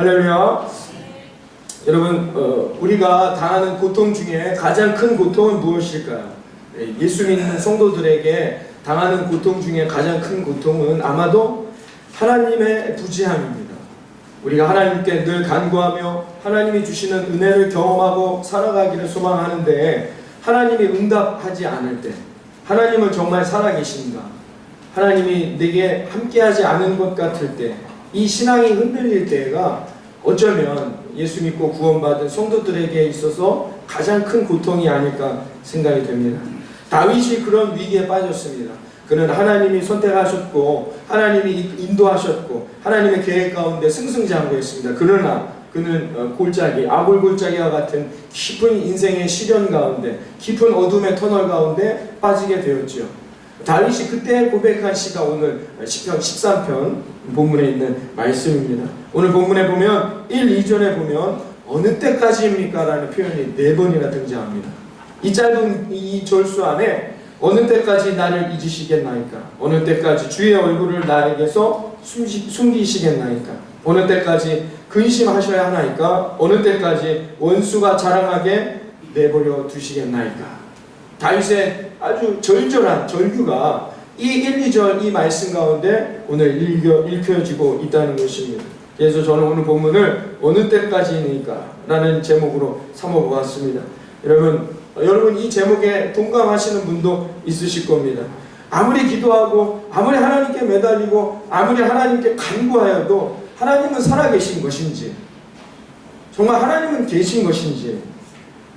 할렐루야. 여러분, 우리가 당하는 고통 중에 가장 큰 고통은 무엇일까요? 예수 믿는 성도들에게 당하는 고통 중에 가장 큰 고통은 아마도 하나님의 부재함입니다. 우리가 하나님께 늘 간구하며 하나님이 주시는 은혜를 경험하고 살아가기를 소망하는데 하나님이 응답하지 않을 때, 하나님은 정말 살아계신가? 하나님이 내게 함께하지 않은 것 같을 때, 이 신앙이 흔들릴 때가 어쩌면 예수 믿고 구원받은 성도들에게 있어서 가장 큰 고통이 아닐까 생각이 됩니다. 다윗이 그런 위기에 빠졌습니다. 그는 하나님이 선택하셨고 하나님이 인도하셨고 하나님의 계획 가운데 승승장구했습니다. 그러나 그는 골짜기, 아골골짜기와 같은 깊은 인생의 시련 가운데, 깊은 어둠의 터널 가운데 빠지게 되었죠. 다윗이 그때 고백한 시가 오늘 시편 13편 본문에 있는 말씀입니다. 오늘 본문에 보면 1, 2절에 보면 어느 때까지입니까? 라는 표현이 4번이나 등장합니다. 이 짧은 이 절수 안에 어느 때까지 나를 잊으시겠나이까? 어느 때까지 주의 얼굴을 나에게서 숨기시겠나이까? 어느 때까지 근심하셔야 하나이까? 어느 때까지 원수가 자랑하게 내버려 두시겠나이까? 다윗의 아주 절절한 절규가 이 1, 2절 이 말씀 가운데 오늘 읽혀지고 있다는 것입니다. 그래서 저는 오늘 본문을 어느 때까지니까 라는 제목으로 삼아보았습니다. 여러분 이 제목에 동감하시는 분도 있으실 겁니다. 아무리 기도하고 아무리 하나님께 매달리고 아무리 하나님께 간구하여도 하나님은 살아계신 것인지, 정말 하나님은 계신 것인지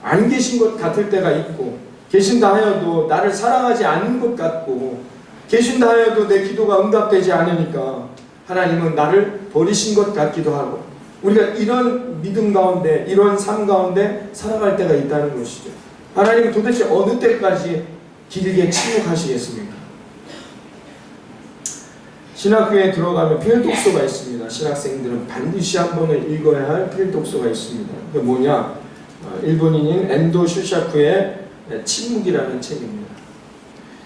안 계신 것 같을 때가 있고, 계신다 하여도 나를 사랑하지 않는 것 같고, 계신다 하여도 내 기도가 응답되지 않으니까 하나님은 나를 버리신 것 같기도 하고, 우리가 이런 믿음 가운데, 이런 삶 가운데 살아갈 때가 있다는 것이죠. 하나님은 도대체 어느 때까지 길게 침묵하시겠습니까? 신학교에 들어가면 필독서가 있습니다. 신학생들은 반드시 한 번은 읽어야 할 필독서가 있습니다. 그게 뭐냐? 일본인인 엔도 슈샤쿠의 침묵이라는 책입니다.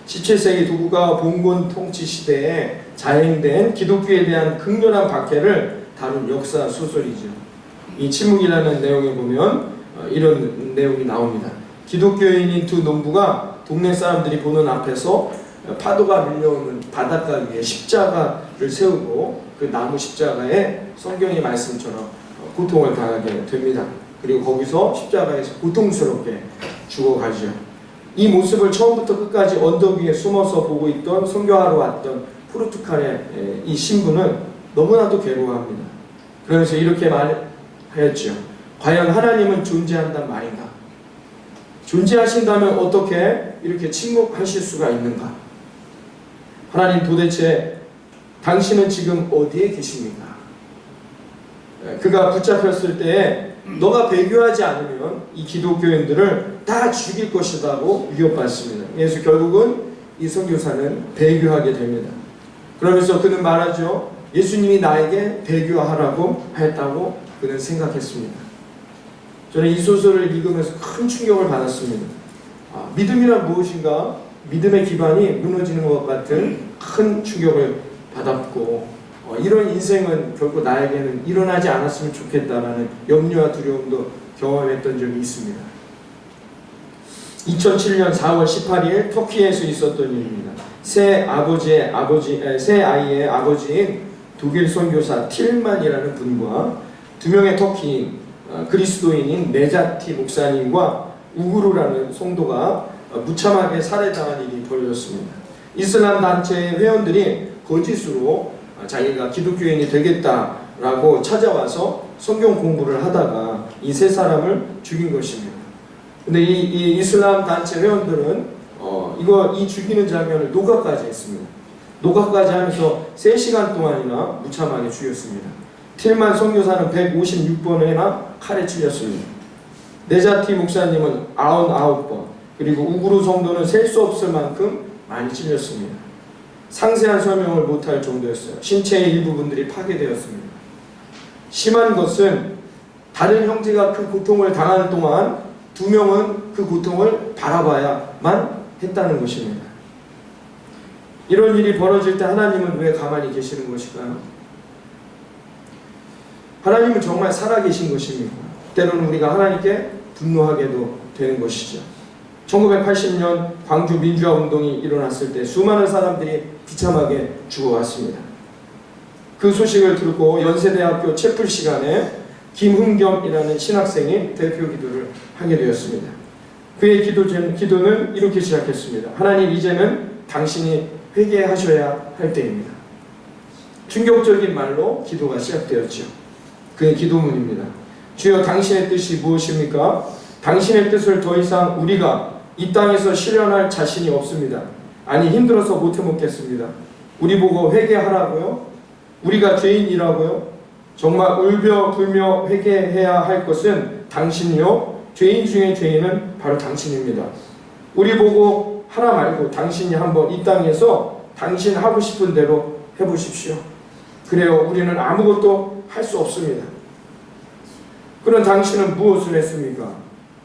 17세기 도쿠가와 봉건 통치 시대에 자행된 기독교에 대한 극렬한 박해를 다룬 역사 소설이죠. 이 침묵이라는 내용에 보면 이런 내용이 나옵니다. 기독교인인 두 농부가 동네 사람들이 보는 앞에서 파도가 밀려오는 바닷가 위에 십자가를 세우고 그 나무 십자가에 성경의 말씀처럼 고통을 당하게 됩니다. 그리고 거기서 십자가에서 고통스럽게 죽어가죠. 이 모습을 처음부터 끝까지 언덕 위에 숨어서 보고 있던 선교하러 왔던 포르투갈의 이 신부는 너무나도 괴로워합니다. 그러면서 이렇게 말했죠. 과연 하나님은 존재한단 말인가? 존재하신다면 어떻게 이렇게 침묵하실 수가 있는가? 하나님 도대체 당신은 지금 어디에 계십니까? 그가 붙잡혔을 때에 너가 배교하지 않으면 이 기독교인들을 다 죽일 것이라고 위협받습니다. 그래서 결국은 이 선교사는 배교하게 됩니다. 그러면서 그는 말하죠. 예수님이 나에게 배교하라고 했다고 그는 생각했습니다. 저는 이 소설을 읽으면서 큰 충격을 받았습니다. 믿음이란 무엇인가? 믿음의 기반이 무너지는 것 같은 큰 충격을 받았고, 이런 인생은 결코 나에게는 일어나지 않았으면 좋겠다라는 염려와 두려움도 경험했던 적이 있습니다. 2007년 4월 18일 터키에서 있었던 일입니다. 새 아이의 아버지인 독일 선교사 틸만이라는 분과 2명의 터키인 그리스도인인 네자티 목사님과 우구르라는 성도가 무참하게 살해당한 일이 벌어졌습니다. 이슬람 단체의 회원들이 거짓으로 자기가 기독교인이 되겠다라고 찾아와서 성경 공부를 하다가 이 3사람을 죽인 것입니다. 근데 이 이슬람 단체 회원들은 이 죽이는 장면을 녹화까지 했습니다. 녹화까지 하면서 3시간 동안이나 무참하게 죽였습니다. 틸만 선교사는 156번이나 칼에 찔렸습니다. 네자티 목사님은 99번, 그리고 우구르 성도는 셀 수 없을 만큼 많이 찔렸습니다. 상세한 설명을 못할 정도였어요. 신체의 일부분들이 파괴되었습니다. 심한 것은 다른 형제가 그 고통을 당하는 동안 2명은 그 고통을 바라봐야만 했다는 것입니다. 이런 일이 벌어질 때 하나님은 왜 가만히 계시는 것일까요? 하나님은 정말 살아계신 것입니까? 때로는 우리가 하나님께 분노하게도 되는 것이죠. 1980년 광주 민주화 운동이 일어났을 때 수많은 사람들이 비참하게 죽어갔습니다. 그 소식을 듣고 연세대학교 채플 시간에 김흥겸이라는 신학생이 대표 기도를 하게 되었습니다. 그의 기도는 이렇게 시작했습니다. 하나님, 이제는 당신이 회개하셔야 할 때입니다. 충격적인 말로 기도가 시작되었죠. 그의 기도문입니다. 주여, 당신의 뜻이 무엇입니까? 당신의 뜻을 더 이상 우리가 이 땅에서 실현할 자신이 없습니다. 아니, 힘들어서 못해 먹겠습니다. 우리 보고 회개하라고요? 우리가 죄인이라고요? 정말 울며 불며 회개해야 할 것은 당신이요, 죄인 중에 죄인은 바로 당신입니다. 우리 보고 하라 말고 당신이 한번 이 땅에서 당신 하고 싶은 대로 해보십시오. 그래요, 우리는 아무것도 할 수 없습니다. 그런 당신은 무엇을 했습니까?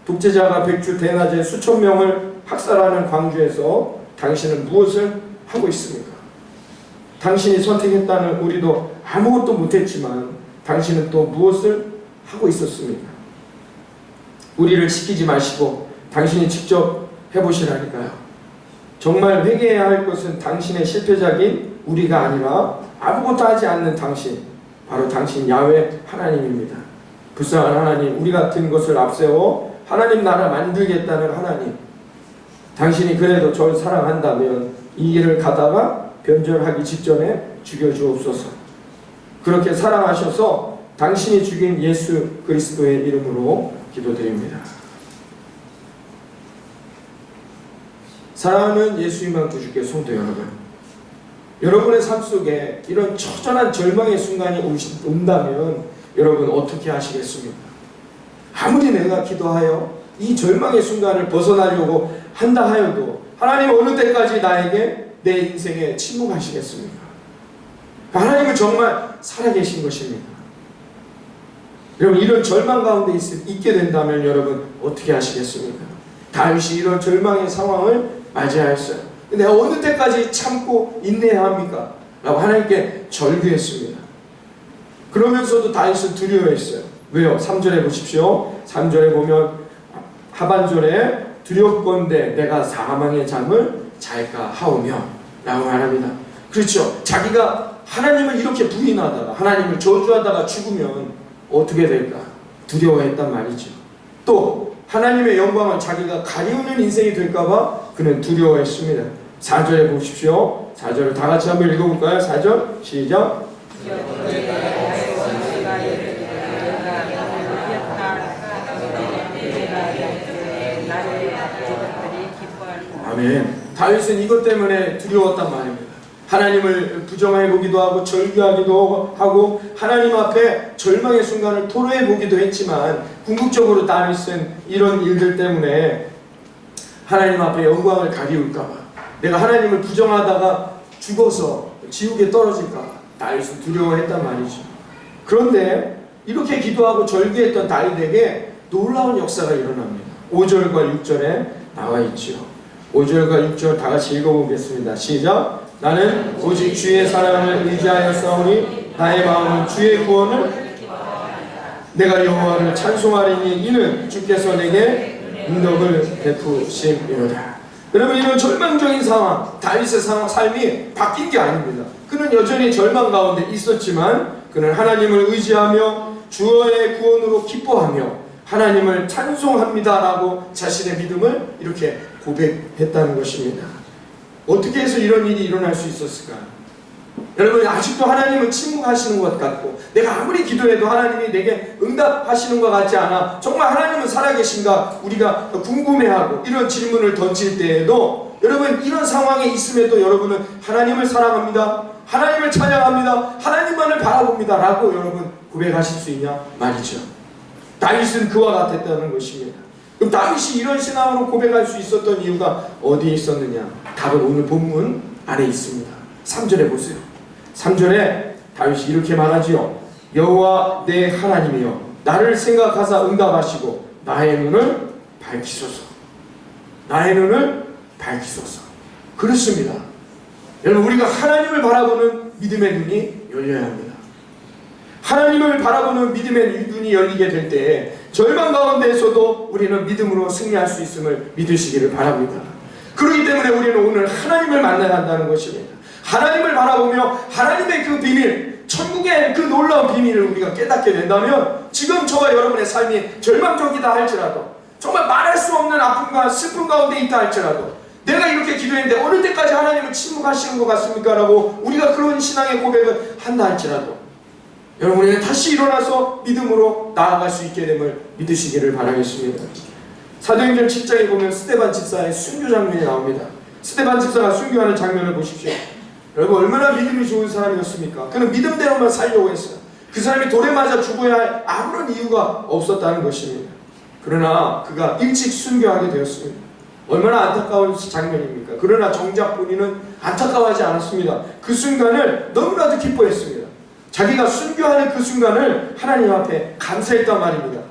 독재자가 백주 대낮에 수천 명을 학살하는 광주에서 당신은 무엇을 하고 있습니까? 당신이 선택했다는 우리도 아무것도 못했지만 당신은 또 무엇을 하고 있었습니까? 우리를 시키지 마시고 당신이 직접 해보시라니까요. 정말 회개해야 할 것은 당신의 실패작인 우리가 아니라 아무것도 하지 않는 당신, 바로 당신 야훼 하나님입니다. 불쌍한 하나님, 우리 같은 것을 앞세워 하나님 나라 만들겠다는 하나님, 당신이 그래도 저를 사랑한다면 이 길을 가다가 변절하기 직전에 죽여주옵소서. 그렇게 사랑하셔서 당신이 죽인 예수 그리스도의 이름으로 기도드립니다. 사랑하는 예수님만 구주께 성도 여러분, 여러분의 삶 속에 이런 처절한 절망의 순간이 온다면 여러분 어떻게 하시겠습니까? 아무리 내가 기도하여 이 절망의 순간을 벗어나려고 한다 하여도 하나님 어느 때까지 나에게 내 인생에 침묵하시겠습니까? 하나님은 정말 살아계신 것입니다. 여러분, 이런 절망 가운데 있게 된다면 여러분 어떻게 하시겠습니까? 다윗이 이런 절망의 상황을 맞이하였어요. 내가 어느 때까지 참고 인내해야 합니까? 라고 하나님께 절규했습니다. 그러면서도 다윗은 두려워했어요. 왜요? 3절에 보십시오. 3절에 보면 하반절에 두렵건대 내가 사망의 잠을 잘까 하오며 라고 말합니다. 그렇죠. 자기가 하나님을 이렇게 부인하다가 하나님을 저주하다가 죽으면 어떻게 될까? 두려워했단 말이죠. 또 하나님의 영광을 자기가 가리우는 인생이 될까봐 그는 두려워했습니다. 4절에 보십시오. 4절을 다 같이 한번 읽어볼까요? 4절 시작. 아멘. 다윗은 이것 때문에 두려웠단 말입니다. 하나님을 부정해보기도 하고 절규하기도 하고 하나님 앞에 절망의 순간을 토로해보기도 했지만 궁극적으로 다윗은 이런 일들 때문에 하나님 앞에 영광을 가리울까봐, 내가 하나님을 부정하다가 죽어서 지옥에 떨어질까봐 다윗은 두려워했단 말이죠. 그런데 이렇게 기도하고 절규했던 다윗에게 놀라운 역사가 일어납니다. 5절과 6절에 나와 있죠. 5절과 6절 다 같이 읽어보겠습니다. 시작. 나는 오직 주의 사랑을 의지하여 싸우니 나의 마음은 주의 구원을 내가 여호와를 찬송하리니 이는 주께서 내게 능력을 베푸심이로다. 여러분, 이런 절망적인 상황, 다윗의 삶이 바뀐 게 아닙니다. 그는 여전히 절망 가운데 있었지만 그는 하나님을 의지하며 주의 구원으로 기뻐하며 하나님을 찬송합니다라고 자신의 믿음을 이렇게 고백했다는 것입니다. 어떻게 해서 이런 일이 일어날 수 있었을까요? 여러분, 아직도 하나님은 침묵하시는 것 같고 내가 아무리 기도해도 하나님이 내게 응답하시는 것 같지 않아. 정말 하나님은 살아계신가 우리가 궁금해하고 이런 질문을 던질 때에도 여러분, 이런 상황에 있음에도 여러분은 하나님을 사랑합니다, 하나님을 찬양합니다, 하나님만을 바라봅니다 라고 여러분 고백하실 수 있냐 말이죠. 다윗은 그와 같았다는 것입니다. 그럼 다윗이 이런 신앙으로 고백할 수 있었던 이유가 어디에 있었느냐? 답은 오늘 본문 안에 있습니다. 3절에 보세요. 3절에 다윗이 이렇게 말하지요. 여호와 내 하나님이여 나를 생각하사 응답하시고 나의 눈을 밝히소서. 나의 눈을 밝히소서. 그렇습니다. 여러분, 우리가 하나님을 바라보는 믿음의 눈이 열려야 합니다. 하나님을 바라보는 믿음의 눈이 열리게 될 때 절망 가운데에서도 우리는 믿음으로 승리할 수 있음을 믿으시기를 바랍니다. 그렇기 때문에 우리는 오늘 하나님을 만나야 한다는 것입니다. 하나님을 바라보며 하나님의 그 비밀, 천국의 그 놀라운 비밀을 우리가 깨닫게 된다면 지금 저와 여러분의 삶이 절망적이다 할지라도, 정말 말할 수 없는 아픔과 슬픔 가운데 있다 할지라도, 내가 이렇게 기도했는데 어느 때까지 하나님은 침묵하시는 것 같습니까? 라고 우리가 그런 신앙의 고백을 한다 할지라도 여러분, 우리는 다시 일어나서 믿음으로 나아갈 수 있게 됨을 믿으시기를 바라겠습니다. 사도행전 7장에 보면 스데반 집사의 순교 장면이 나옵니다. 스데반 집사가 순교하는 장면을 보십시오. 여러분, 얼마나 믿음이 좋은 사람이었습니까? 그는 믿음대로만 살려고 했어요. 그 사람이 돌에 맞아 죽어야 할 아무런 이유가 없었다는 것입니다. 그러나 그가 일찍 순교하게 되었습니다. 얼마나 안타까운 장면입니까? 그러나 정작 본인은 안타까워하지 않았습니다. 그 순간을 너무나도 기뻐했습니다. 자기가 순교하는 그 순간을 하나님 앞에 감사했단 말입니다.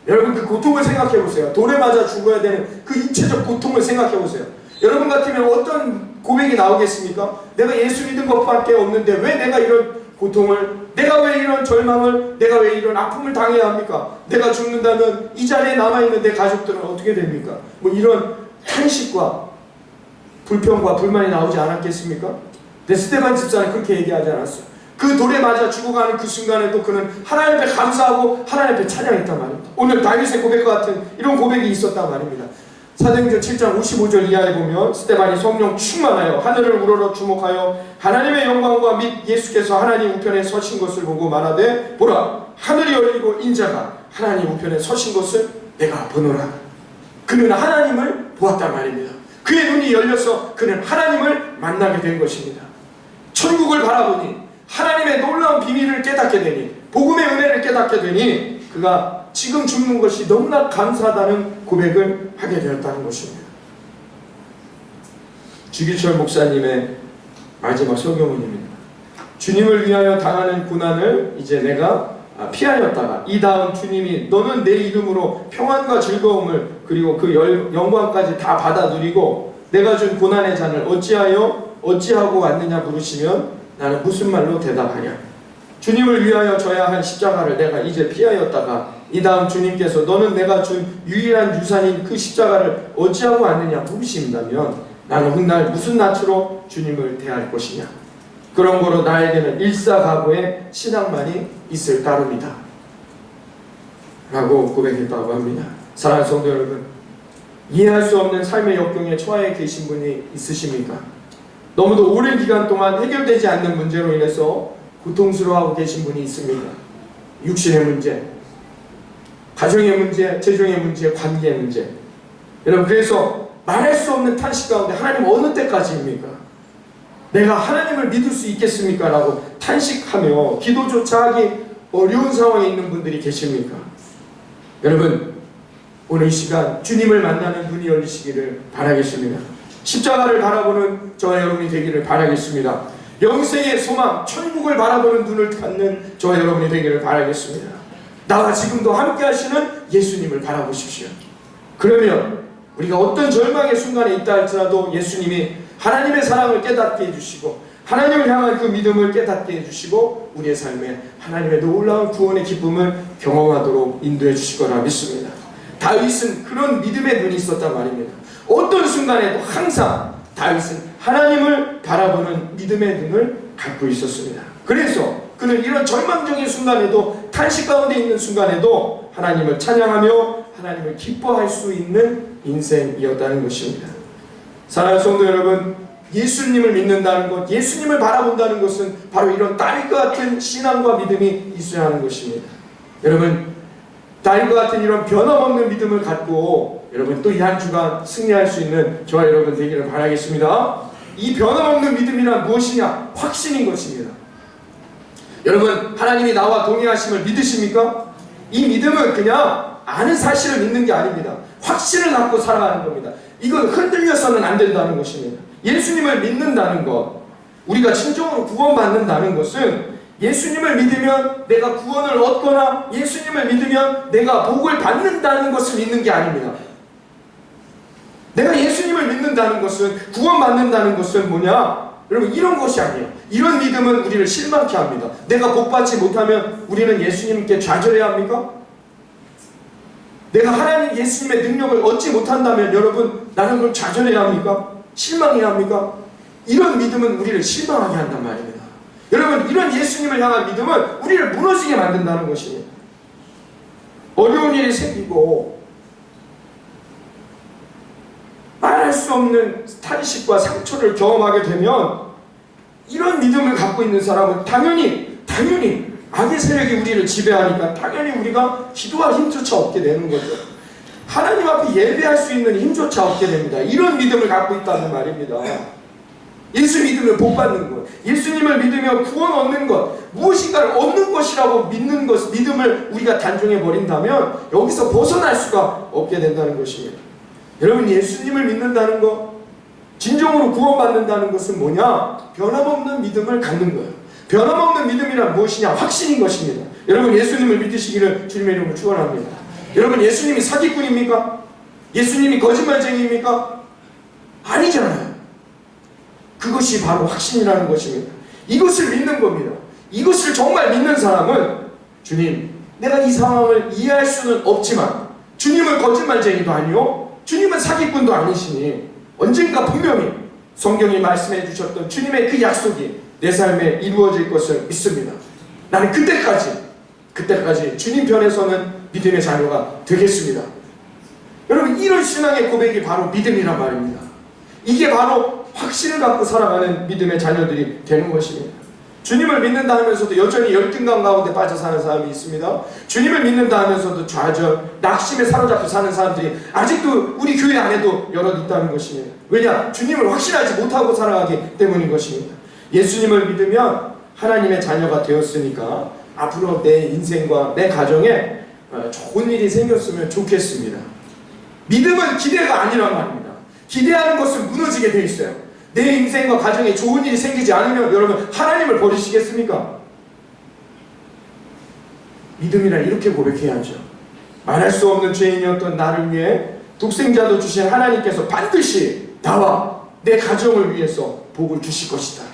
여러분, 그 고통을 생각해 보세요. 돌에 맞아 죽어야 되는 그 육체적 고통을 생각해 보세요. 여러분 같으면 어떤 고백이 나오겠습니까? 내가 예수 믿은 것밖에 없는데 왜 내가 이런 고통을, 내가 왜 이런 절망을, 내가 왜 이런 아픔을 당해야 합니까? 내가 죽는다면 이 자리에 남아있는 내 가족들은 어떻게 됩니까? 뭐 이런 탄식과 불평과 불만이 나오지 않았겠습니까? 근데 스데반 집사는 그렇게 얘기하지 않았어요. 그 돌에 맞아 죽어가는 그 순간에도 그는 하나님 앞에 감사하고 하나님 앞에 찬양했단 말입니다. 오늘 다윗의 고백과 같은 이런 고백이 있었단 말입니다. 사도행전 7장 55절 이하에 보면 스데반이 성령 충만하여 하늘을 우러러 주목하여 하나님의 영광과 및 예수께서 하나님 우편에 서신 것을 보고 말하되, 보라, 하늘이 열리고 인자가 하나님 우편에 서신 것을 내가 보노라. 그는 하나님을 보았단 말입니다. 그의 눈이 열려서 그는 하나님을 만나게 된 것입니다. 천국을 바라보니 하나님의 놀라운 비밀을 깨닫게 되니, 복음의 은혜를 깨닫게 되니 그가 지금 죽는 것이 너무나 감사하다는 고백을 하게 되었다는 것입니다. 주기철 목사님의 마지막 설교문입니다. 주님을 위하여 당하는 고난을 이제 내가 피하였다가 이 다음 주님이 너는 내 이름으로 평안과 즐거움을 그리고 그 영광까지 다 받아 누리고 내가 준 고난의 잔을 어찌하고 왔느냐 물으시면 나는 무슨 말로 대답하냐? 주님을 위하여 져야 할 십자가를 내가 이제 피하였다가 이 다음 주님께서 너는 내가 준 유일한 유산인 그 십자가를 어찌하고 왔느냐 물으신다면 나는 훗날 무슨 낯으로 주님을 대할 것이냐? 그런 거로 나에게는 일사각오의 신앙만이 있을 따름이다 라고 고백했다고 합니다. 사랑하는 성도 여러분, 이해할 수 없는 삶의 역경에 처해 계신 분이 있으십니까? 너무도 오랜 기간 동안 해결되지 않는 문제로 인해서 고통스러워하고 계신 분이 있습니까? 육신의 문제, 가정의 문제, 재정의 문제, 관계의 문제. 여러분, 그래서 말할 수 없는 탄식 가운데 하나님 어느 때까지입니까? 내가 하나님을 믿을 수 있겠습니까? 라고 탄식하며 기도조차 하기 어려운 상황에 있는 분들이 계십니까? 여러분, 오늘 이 시간 주님을 만나는 눈이 열리시기를 바라겠습니다. 십자가를 바라보는 저와 여러분이 되기를 바라겠습니다. 영생의 소망, 천국을 바라보는 눈을 갖는 저와 여러분이 되기를 바라겠습니다. 나와 지금도 함께 하시는 예수님을 바라보십시오. 그러면 우리가 어떤 절망의 순간에 있다 할지라도 예수님이 하나님의 사랑을 깨닫게 해주시고 하나님을 향한 그 믿음을 깨닫게 해주시고 우리의 삶에 하나님의 놀라운 구원의 기쁨을 경험하도록 인도해 주실 거라 믿습니다. 다윗은 그런 믿음의 눈이 있었단 말입니다. 어떤 순간에도 항상 다윗은 하나님을 바라보는 믿음의 눈을 갖고 있었습니다. 그래서 그는 이런 절망적인 순간에도, 탄식 가운데 있는 순간에도 하나님을 찬양하며 하나님을 기뻐할 수 있는 인생이었다는 것입니다. 사랑하는 성도 여러분, 예수님을 믿는다는 것, 예수님을 바라본다는 것은 바로 이런 다윗과 같은 신앙과 믿음이 있어야 하는 것입니다. 여러분, 다윗과 같은 이런 변함없는 믿음을 갖고 여러분 또 이 한 주간 승리할 수 있는 저와 여러분 되기를 바라겠습니다. 이 변함없는 믿음이란 무엇이냐? 확신인 것입니다. 여러분, 하나님이 나와 동행하심을 믿으십니까? 이 믿음은 그냥 아는 사실을 믿는 게 아닙니다. 확신을 갖고 살아가는 겁니다. 이건 흔들려서는 안 된다는 것입니다. 예수님을 믿는다는 것, 우리가 진정으로 구원받는다는 것은 예수님을 믿으면 내가 구원을 얻거나 예수님을 믿으면 내가 복을 받는다는 것을 믿는 게 아닙니다. 내가 예수님을 믿는다는 것은, 구원받는다는 것은 뭐냐? 여러분, 이런 것이 아니에요. 이런 믿음은 우리를 실망케 합니다. 내가 복받지 못하면 우리는 예수님께 좌절해야 합니까? 내가 하나님 예수님의 능력을 얻지 못한다면 여러분, 나는 그럼 좌절해야 합니까? 실망해야 합니까? 이런 믿음은 우리를 실망하게 한단 말입니다. 여러분, 이런 예수님을 향한 믿음은 우리를 무너지게 만든다는 것입니다. 어려운 일이 생기고 말할 수 없는 탄식과 상처를 경험하게 되면 이런 믿음을 갖고 있는 사람은 당연히 악의 세력이 우리를 지배하니까 당연히 우리가 기도할 힘조차 없게 되는 거죠. 하나님 앞에 예배할 수 있는 힘조차 없게 됩니다. 이런 믿음을 갖고 있다는 말입니다. 예수 믿으며 복 받는 것, 예수님을 믿으며 구원 얻는 것, 무엇인가를 얻는 것이라고 믿는 것, 믿음을 우리가 단종해 버린다면 여기서 벗어날 수가 없게 된다는 것입니다. 여러분, 예수님을 믿는다는 것, 진정으로 구원받는다는 것은 뭐냐? 변함없는 믿음을 갖는 거예요. 변함없는 믿음이란 무엇이냐? 확신인 것입니다. 여러분, 예수님을 믿으시기를 주님의 이름으로 축원합니다. 여러분, 예수님이 사기꾼입니까? 예수님이 거짓말쟁이입니까? 아니잖아요. 그것이 바로 확신이라는 것입니다. 이것을 믿는 겁니다. 이것을 정말 믿는 사람은 주님, 내가 이 상황을 이해할 수는 없지만 주님은 거짓말쟁이도 아니요, 주님은 사기꾼도 아니시니 언젠가 분명히 성경이 말씀해 주셨던 주님의 그 약속이 내 삶에 이루어질 것을 믿습니다. 나는 그때까지 주님 편에서는 믿음의 자녀가 되겠습니다. 여러분, 이런 신앙의 고백이 바로 믿음이란 말입니다. 이게 바로 확신을 갖고 살아가는 믿음의 자녀들이 되는 것입니다. 주님을 믿는다 하면서도 여전히 열등감 가운데 빠져 사는 사람이 있습니다. 주님을 믿는다 하면서도 좌절, 낙심에 사로잡혀 사는 사람들이 아직도 우리 교회 안에도 여럿 있다는 것입니다. 왜냐? 주님을 확신하지 못하고 살아가기 때문인 것입니다. 예수님을 믿으면 하나님의 자녀가 되었으니까 앞으로 내 인생과 내 가정에 좋은 일이 생겼으면 좋겠습니다. 믿음은 기대가 아니란 말입니다. 기대하는 것은 무너지게 돼 있어요. 내 인생과 가정에 좋은 일이 생기지 않으면 여러분, 하나님을 버리시겠습니까? 믿음이라 이렇게 고백해야죠. 말할 수 없는 죄인이었던 나를 위해 독생자도 주신 하나님께서 반드시 나와 내 가정을 위해서 복을 주실 것이다.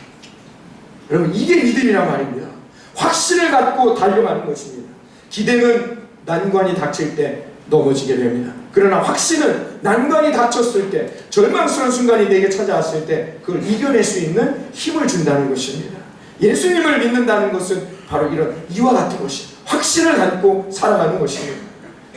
여러분, 이게 믿음이란 말입니다. 확신을 갖고 달려가는 것입니다. 기대는 난관이 닥칠 때 넘어지게 됩니다. 그러나 확신은 난관이 닥쳤을 때, 절망스러운 순간이 내게 찾아왔을 때 그걸 이겨낼 수 있는 힘을 준다는 것입니다. 예수님을 믿는다는 것은 바로 이런 이와 같은 것입니다. 확신을 갖고 살아가는 것입니다.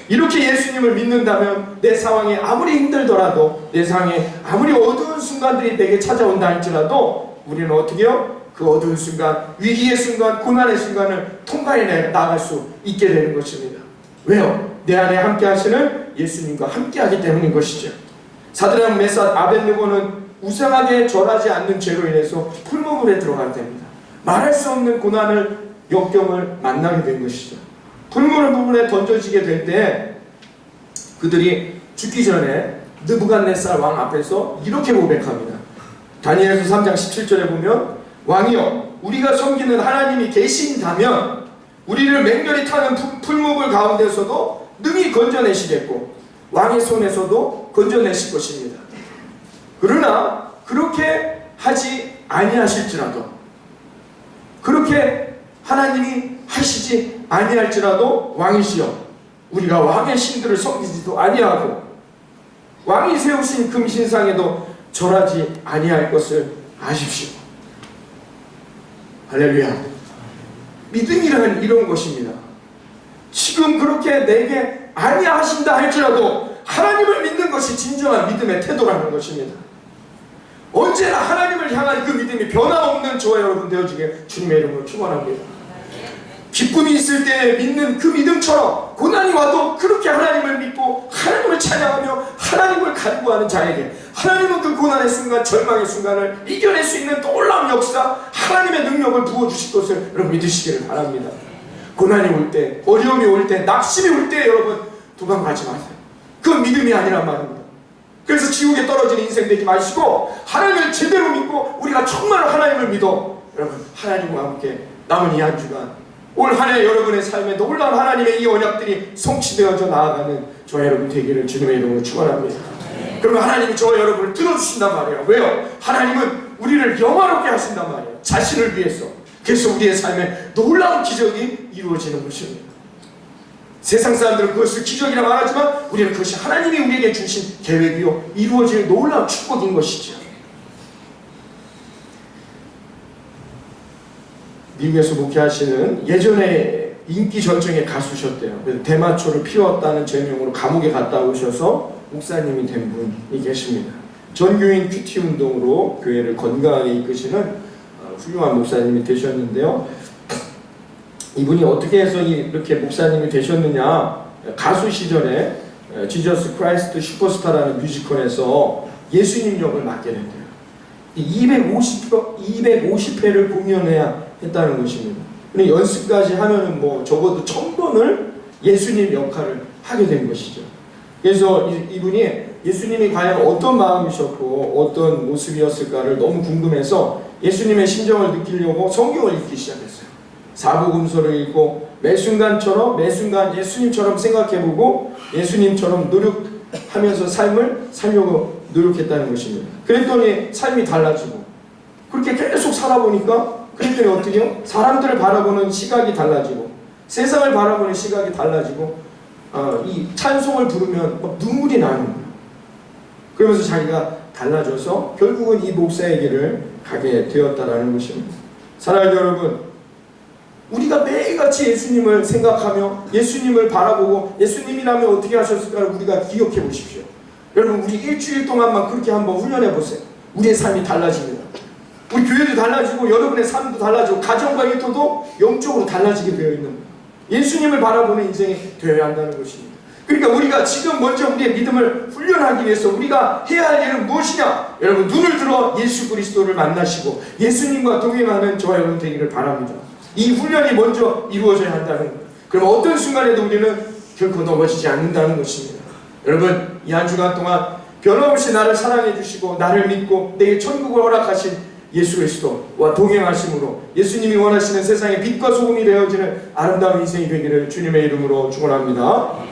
이렇게 예수님을 믿는다면 내 상황이 아무리 힘들더라도, 내 상황에 아무리 어두운 순간들이 내게 찾아온다 할지라도 우리는 어떻게 해요? 그 어두운 순간, 위기의 순간, 고난의 순간을 통과해 나갈 수 있게 되는 것입니다. 왜요? 내 안에 함께 하시는 예수님과 함께 하기 때문인 것이죠. 사드락, 메삭, 아벳느고는 우상하게 절하지 않는 죄로 인해서 풀무불에 들어가게 됩니다. 말할 수 없는 고난을, 역경을 만나게 된 것이죠. 풀무불에 던져지게 될 때 그들이 죽기 전에 느부갓네살 왕 앞에서 이렇게 고백합니다. 다니엘서 3장 17절에 보면, 왕이여, 우리가 섬기는 하나님이 계신다면 우리를 맹렬히 타는 풀무불 가운데서도 능히 건져내시겠고 왕의 손에서도 건져내실 것입니다. 그러나 그렇게 하지 아니하실지라도, 그렇게 하나님이 하시지 아니할지라도 왕이시여, 우리가 왕의 신들을 섬기지도 아니하고 왕이 세우신 금신상에도 절하지 아니할 것을 아십시오. 할렐루야. 믿음이란 이런 것입니다. 지금 그렇게 내게 아니하신다 할지라도 하나님을 믿는 것이 진정한 믿음의 태도라는 것입니다. 언제나 하나님을 향한 그 믿음이 변함없는 저와 여러분 되어지게 주님의 이름으로 축원합니다. 기쁨이 있을 때 믿는 그 믿음처럼 고난이 와도 그렇게 하나님을 믿고 하나님을 찬양하며 하나님을 간구하는 자에게 하나님은 그 고난의 순간, 절망의 순간을 이겨낼 수 있는 놀라운 역사, 하나님의 능력을 부어주실 것을 여러분 믿으시기를 바랍니다. 고난이 올 때, 어려움이 올 때, 낙심이 올 때 여러분 도망가지 마세요. 그건 믿음이 아니란 말입니다. 그래서 지옥에 떨어지는 인생 되지 마시고 하나님을 제대로 믿고 우리가 정말로 하나님을 믿어 여러분 하나님과 함께 남은 이 한 주간, 올 한 해 여러분의 삶에 놀라운 하나님의 이 언약들이 성취되어져 나아가는 저와 여러분 되기를 주님의 이름으로 축원합니다. 그러면 하나님이 저와 여러분을 들어주신단 말이에요. 왜요? 하나님은 우리를 영화롭게 하신단 말이에요. 자신을 위해서. 그래서 우리의 삶에 놀라운 기적이 이루어지는 것입니다. 세상 사람들은 그것을 기적이라 말하지만 우리는 그것이 하나님이 우리에게 주신 계획이요 이루어질 놀라운 축복인 것이죠. 미국에서 목회하시는 예전에 인기 절정의 가수셨대요. 대마초를 피웠다는 죄명으로 감옥에 갔다 오셔서 목사님이 된 분이 계십니다. 전교인 큐티 운동으로 교회를 건강하게 이끄시는 훌륭한 목사님이 되셨는데요. 이분이 어떻게 해서 이렇게 목사님이 되셨느냐, 가수 시절에 지저스 크라이스트 슈퍼스타라는 뮤지컬에서 예수님 역을 맡게 된대요. 250회를 공연해야 했다는 것입니다. 근데 연습까지 하면은 뭐 적어도 1000번을 예수님 역할을 하게 된 것이죠. 그래서 이분이 예수님이 과연 어떤 마음이셨고 어떤 모습이었을까를 너무 궁금해서 예수님의 심정을 느끼려고 성경을 읽기 시작했어요. 사복음서를 읽고 매 순간 예수님처럼 생각해보고 예수님처럼 노력하면서 삶을 살려고 노력했다는 것입니다. 그랬더니 삶이 달라지고 그렇게 계속 살아보니까 그랬더니 어떻게 해요? 사람들을 바라보는 시각이 달라지고 세상을 바라보는 시각이 달라지고 이 찬송을 부르면 막 눈물이 나는 거예요. 그러면서 자기가 달라져서 결국은 이 목사의 길을 가게 되었다라는 것입니다. 사랑하는 여러분, 우리가 매일같이 예수님을 생각하며 예수님을 바라보고 예수님이라면 어떻게 하셨을까를 우리가 기억해 보십시오. 여러분, 우리 일주일 동안만 그렇게 한번 훈련해 보세요. 우리의 삶이 달라집니다. 우리 교회도 달라지고 여러분의 삶도 달라지고 가정과 일터도 영적으로 달라지게 되어 있는 거예요. 예수님을 바라보는 인생이 되어야 한다는 것입니다. 그러니까 우리가 지금 먼저 우리의 믿음을 훈련하기 위해서 우리가 해야 할 일은 무엇이냐? 여러분, 눈을 들어 예수 그리스도를 만나시고 예수님과 동행하는 저와 여러분 되기를 바랍니다. 이 훈련이 먼저 이루어져야 한다는 거예요. 그럼 어떤 순간에도 우리는 결코 넘어지지 않는다는 것입니다. 여러분, 이 한 주간 동안 변함없이 나를 사랑해 주시고 나를 믿고 내게 천국을 허락하신 예수 그리스도와 동행하심으로 예수님이 원하시는 세상의 빛과 소금이 되어지는 아름다운 인생이 되기를 주님의 이름으로 축원합니다.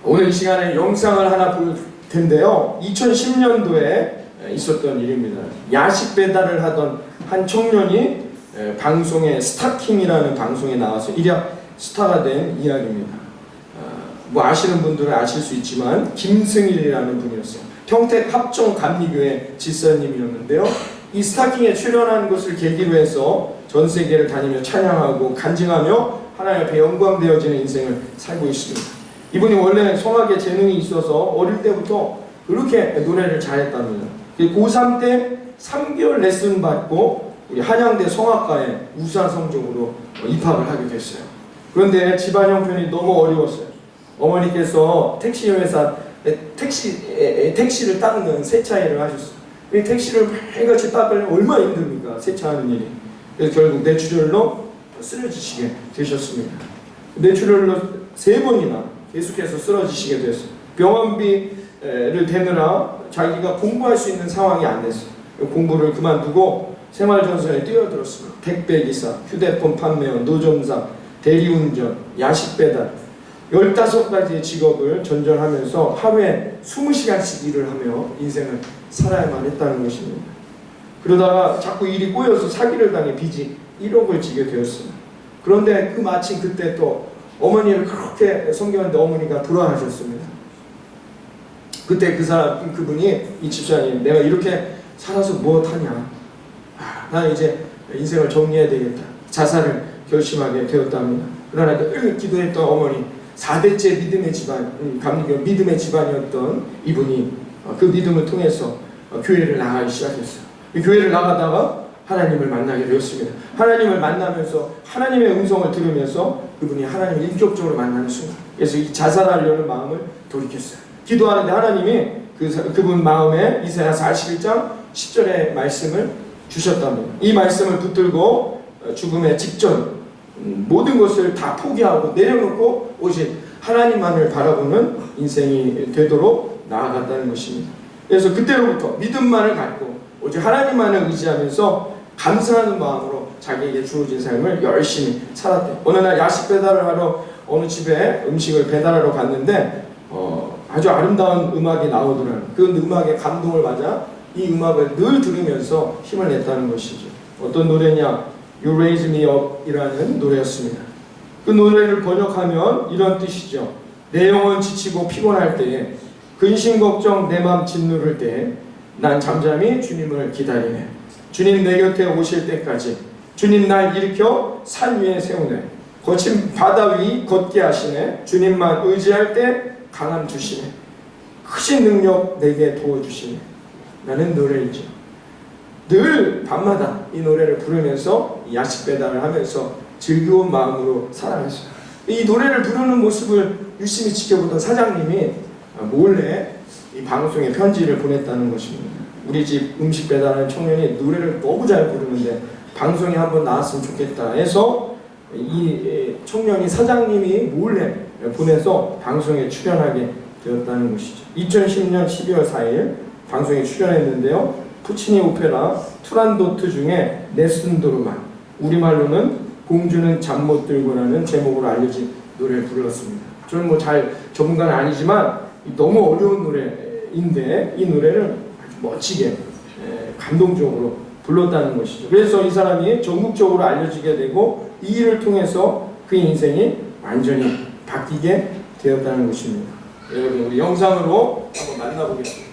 오늘 이 시간에 영상을 하나 볼 텐데요. 2010년도에 있었던 일입니다. 야식 배달을 하던 한 청년이 방송에 스타킹이라는 방송에 나와서 일약 스타가 된 이야기입니다. 뭐 아시는 분들은 아실 수 있지만 김승일이라는 분이었어요. 평택 합정감리교회 집사님이었는데요. 이 스타킹에 출연한 것을 계기로 해서 전 세계를 다니며 찬양하고 간증하며 하나님 앞에 영광되어지는 인생을 살고 있습니다. 이분이 원래 성악에 재능이 있어서 어릴 때부터 그렇게 노래를 잘했답니다. 고3 때 3개월 레슨 받고 우리 한양대 성악과에 우수한 성적으로 입학을 하게 됐어요. 그런데 집안 형편이 너무 어려웠어요. 어머니께서 택시를 닦는 세차 일을 하셨어요. 이 택시를 매일같이 닦으려면 얼마나 힘듭니까? 세차하는 일이. 그래서 결국 뇌출혈로 쓰러지시게 되셨습니다. 뇌출혈로 3번이나 계속해서 쓰러지시게 됐어요. 병원비를 대느라 자기가 공부할 수 있는 상황이 안 됐어요. 공부를 그만두고 생활전선에 뛰어들었습니다. 택배기사, 휴대폰 판매원, 노점상, 대리운전, 야식 배달 15가지의 직업을 전전하면서 하루에 20시간씩 일을 하며 인생을 살아야만 했다는 것입니다. 그러다가 자꾸 일이 꼬여서 사기를 당해 빚이 1억을 지게 되었습니다. 그런데 마침 그때 또 어머니를 그렇게 섬겼는데 어머니가 돌아가셨습니다. 그때 그분이 이 집사님, 내가 이렇게 살아서 무엇하냐? 나 이제 인생을 정리해야 되겠다. 자살을 결심하게 되었답니다. 그러나 늘 기도했던 어머니, 4대째 믿음의 집안, 감리교 믿음의 집안이었던 이분이 그 믿음을 통해서 교회를 나가기 시작했어요. 교회를 나가다가 하나님을 만나게 되었습니다. 하나님을 만나면서 하나님의 음성을 들으면서 그분이 하나님을 인격적으로 만나는 순간, 그래서 이 자살하려는 마음을 돌이켰어요. 기도하는데 하나님이 그분 마음에 이사야 41장 10절의 말씀을 주셨답니다. 이 말씀을 붙들고 죽음의 직전 모든 것을 다 포기하고 내려놓고 오직 하나님만을 바라보는 인생이 되도록 나아갔다는 것입니다. 그래서 그때로부터 믿음만을 갖고 오직 하나님만을 의지하면서 감사하는 마음으로 자기에게 주어진 삶을 열심히 살았대요. 어느 날 야식 배달을 하러 어느 집에 음식을 배달하러 갔는데 아주 아름다운 음악이 나오더라고요. 그 음악에 감동을 받아 이 음악을 늘 들으면서 힘을 냈다는 것이죠. 어떤 노래냐? You Raise Me Up 이라는 노래였습니다. 그 노래를 번역하면 이런 뜻이죠. 내 영혼 지치고 피곤할 때에, 근심 걱정 내 맘 짓누를 때에 난 잠잠히 주님을 기다리네. 주님 내 곁에 오실 때까지 주님 날 일으켜 산 위에 세우네. 거친 바다 위 걷게 하시네. 주님만 의지할 때 강함 주시네. 크신 능력 내게 부어주시네. 라는 노래이죠. 늘 밤마다 이 노래를 부르면서 야식 배달을 하면서 즐거운 마음으로 살아갔어요. 이 노래를 부르는 모습을 유심히 지켜보던 사장님이 몰래 이 방송에 편지를 보냈다는 것입니다. 우리 집 음식 배달하는 청년이 노래를 너무 잘 부르는데 방송에 한번 나왔으면 좋겠다 해서 이 청년이 사장님이 몰래 보내서 방송에 출연하게 되었다는 것이죠. 2010년 12월 4일 방송에 출연했는데요. 푸치니 오페라 투란도트 중에 네슨도르만, 우리말로는 공주는 잠 못 들고라는 제목으로 알려진 노래를 불렀습니다. 저는 뭐 잘 전문가는 아니지만 너무 어려운 노래인데 이 노래를 아주 멋지게 감동적으로 불렀다는 것이죠. 그래서 이 사람이 전국적으로 알려지게 되고 이 일을 통해서 그의 인생이 완전히 바뀌게 되었다는 것입니다. 여러분, 우리 영상으로 한번 만나보겠습니다.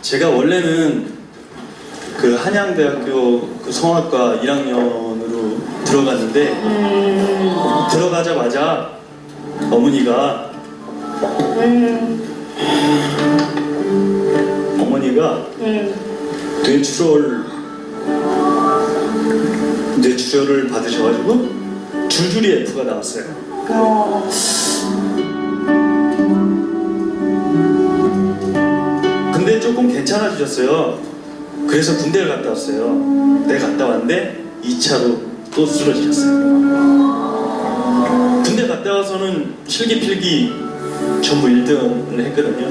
제가 원래는 그 한양대학교 그 성악과 1학년으로 들어갔는데 들어가자마자 어머니가 뇌출혈을 받으셔가지고 줄줄이 F가 나왔어요. 근데 조금 괜찮아지셨어요. 그래서 군대를 갔다 왔어요. 군대 갔다 왔는데 2차로 또 쓰러지셨어요. 군대 갔다 와서는 실기필기 전부 1등을 했거든요.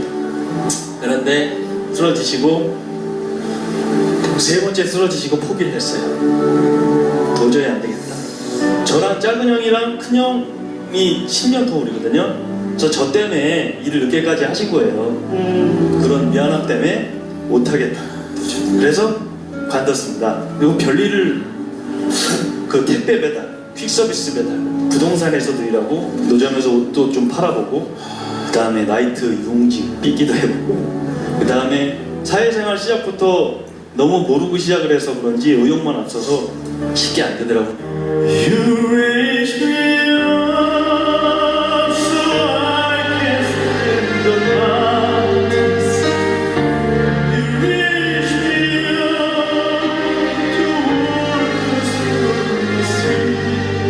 그런데 쓰러지시고 세 번째 쓰러지시고 포기를 했어요. 도저히 안 되겠다. 저랑 작은 형이랑 큰 형이 10년 터울이거든요. 저 때문에 일을 늦게까지 하신 거예요. 그런 미안함 때문에 못하겠다. 그래서 관뒀습니다. 그리고 별일을 그 택배 배달, 퀵서비스 배달, 부동산에서도 일하고 노점에서 옷도 좀 팔아보고 그 다음에 나이트 융직 삐기도 해보고 그 다음에 사회생활 시작부터 너무 모르고 시작을 해서 그런지 의욕만 앞서서 쉽게 안 되더라고요. You raise me up so I can stand the mountains. You raise me up to walk through the seas.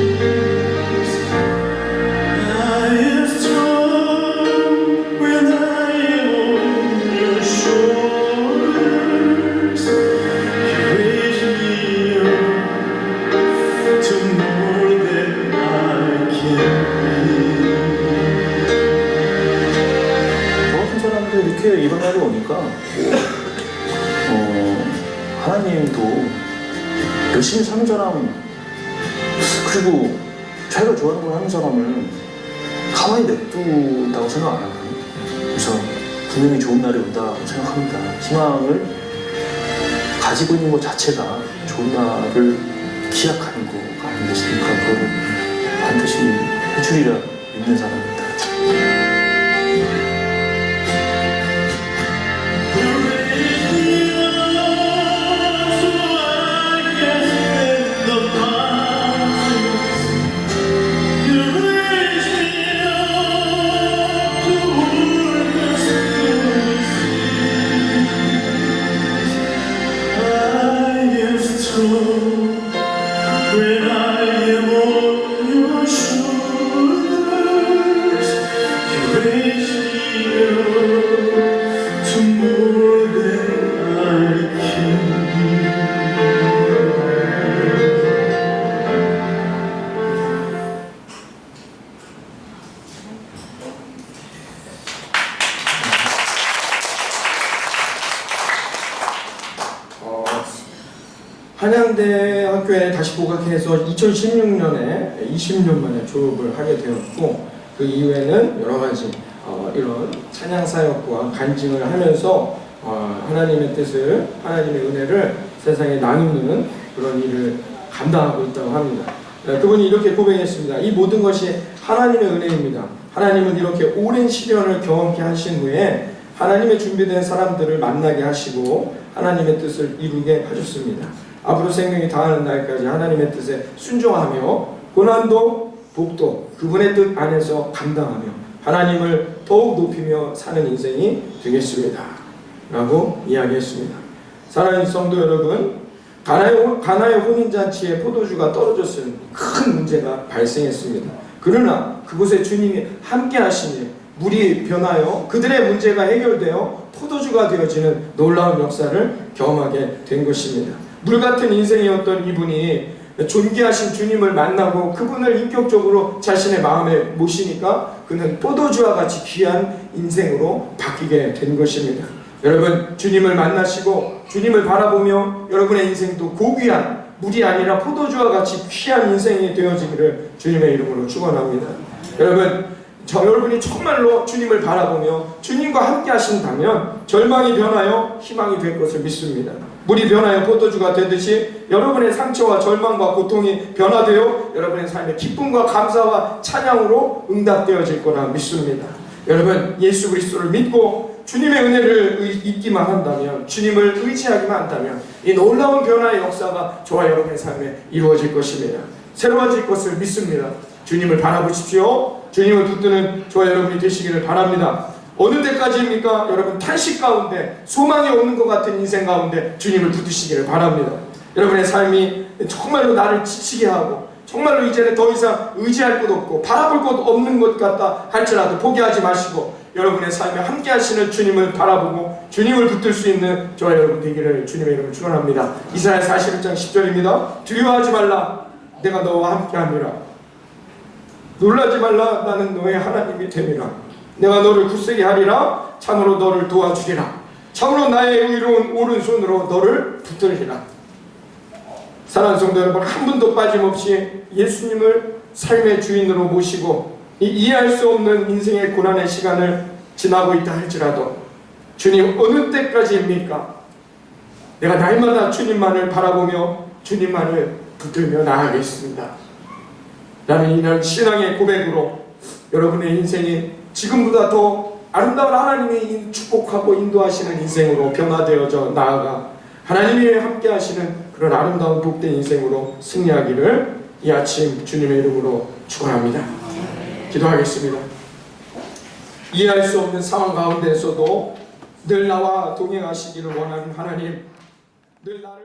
I am strong when I am on your shoulders. You raise me up. 이렇게 이런 날이 오니까 하나님도 열심히 사는 사람, 그리고 자기가 좋아하는 걸 하는 사람을 가만히 냅둔다고 생각 안 하거든요. 그래서 분명히 좋은 날이 온다고 생각합니다. 희망을 가지고 있는 것 자체가 좋은 날을 기약하는 거가 아니겠습니까? 그거를 반드시 해주리라 믿는 사람입니다. When I am on your shoulders, you raise me up to more than I can 한양대 학교에 다시 복학해서 2016년에 20년 만에 졸업을 하게 되었고, 그 이후에는 여러 가지 이런 찬양 사역과 간증을 하면서 하나님의 뜻을, 하나님의 은혜를 세상에 나누는 그런 일을 감당하고 있다고 합니다. 그분이 이렇게 고백했습니다. 이 모든 것이 하나님의 은혜입니다. 하나님은 이렇게 오랜 시련을 경험케 하신 후에 하나님의 준비된 사람들을 만나게 하시고 하나님의 뜻을 이루게 하셨습니다. 앞으로 생명이 다하는 날까지 하나님의 뜻에 순종하며 고난도 복도 그분의 뜻 안에서 감당하며 하나님을 더욱 높이며 사는 인생이 되겠습니다 라고 이야기했습니다. 사랑하는 성도 여러분, 가나의 혼인잔치에 포도주가 떨어졌을 큰 문제가 발생했습니다. 그러나 그곳에 주님이 함께 하시니 물이 변하여 그들의 문제가 해결되어 포도주가 되어지는 놀라운 역사를 경험하게 된 것입니다. 물같은 인생이었던 이분이 존귀하신 주님을 만나고 그분을 인격적으로 자신의 마음에 모시니까 그는 포도주와 같이 귀한 인생으로 바뀌게 된 것입니다. 여러분, 주님을 만나시고 주님을 바라보며 여러분의 인생도 고귀한 물이 아니라 포도주와 같이 귀한 인생이 되어지기를 주님의 이름으로 축원합니다. 여러분이 정말로 주님을 바라보며 주님과 함께 하신다면 절망이 변하여 희망이 될 것을 믿습니다. 물이 변하여 포도주가 되듯이 여러분의 상처와 절망과 고통이 변화되어 여러분의 삶의 기쁨과 감사와 찬양으로 응답되어질 거라 믿습니다. 여러분, 예수 그리스도를 믿고 주님의 은혜를 잊기만 한다면, 주님을 의지하기만 한다면 이 놀라운 변화의 역사가 저와 여러분의 삶에 이루어질 것입니다. 새로워질 것을 믿습니다. 주님을 바라보십시오. 주님을 붙드는 저와 여러분이 되시기를 바랍니다. 어느 때까지입니까? 여러분, 탄식 가운데 소망이 없는 것 같은 인생 가운데 주님을 붙드시기를 바랍니다. 여러분의 삶이 정말로 나를 지치게 하고 정말로 이제는 더 이상 의지할 곳 없고 바라볼 곳 없는 것 같다 할지라도 포기하지 마시고 여러분의 삶에 함께 하시는 주님을 바라보고 주님을 붙들 수 있는 저와 여러분 되기를 주님의 이름으로 축원합니다. 이사야 41장 10절입니다. 두려워하지 말라, 내가 너와 함께 함이라. 놀라지 말라, 나는 너의 하나님이 됨이라. 내가 너를 굳세게 하리라. 참으로 너를 도와주리라. 참으로 나의 의로운 오른손으로 너를 붙들리라. 사랑하는 성도 여러분, 한 분도 빠짐없이 예수님을 삶의 주인으로 모시고 이해할 수 없는 인생의 고난의 시간을 지나고 있다 할지라도 주님, 어느 때까지입니까? 내가 날마다 주님만을 바라보며 주님만을 붙들며 나아가겠습니다. 라는 이런 신앙의 고백으로 여러분의 인생이 지금보다 더 아름다운 하나님이 축복하고 인도하시는 인생으로 변화되어져 나아가 하나님이 함께 하시는 그런 아름다운 복된 인생으로 승리하기를 이 아침 주님의 이름으로 축원합니다. 기도하겠습니다. 이해할 수 없는 상황 가운데서도 늘 나와 동행하시기를 원하는 하나님, 늘 나를